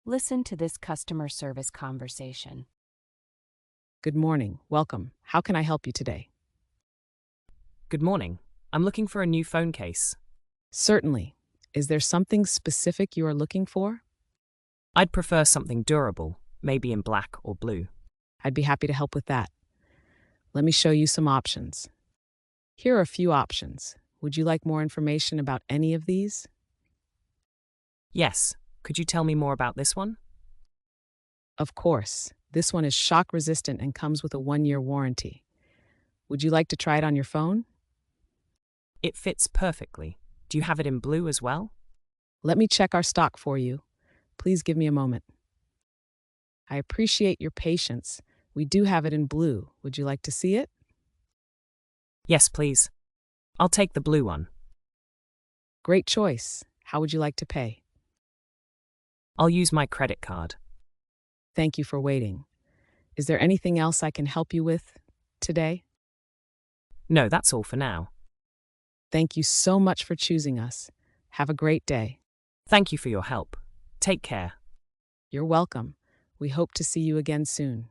Listen to this customer service conversation. Good morning. Welcome. How can I help you today? Good morning. I'm looking for a new phone case. Certainly. Is there something specific you are looking for? I'd prefer something durable, maybe in black or blue. I'd be happy to help with that. Let me show you some options. Here are a few options. Would you like more information about any of these? Yes, could you tell me more about this one? Of course. This one is shock resistant and comes with a 1-year warranty. Would you like to try it on your phone? It fits perfectly. Do you have it in blue as well? Let me check our stock for you. Please give me a moment. I appreciate your patience. We do have it in blue. Would you like to see it? Yes, please. I'll take the blue one. Great choice. How would you like to pay? I'll use my credit card. Thank you for waiting. Is there anything else I can help you with today? No, that's all for now. Thank you so much for choosing us. Have a great day. Thank you for your help. Take care. You're welcome. We hope to see you again soon.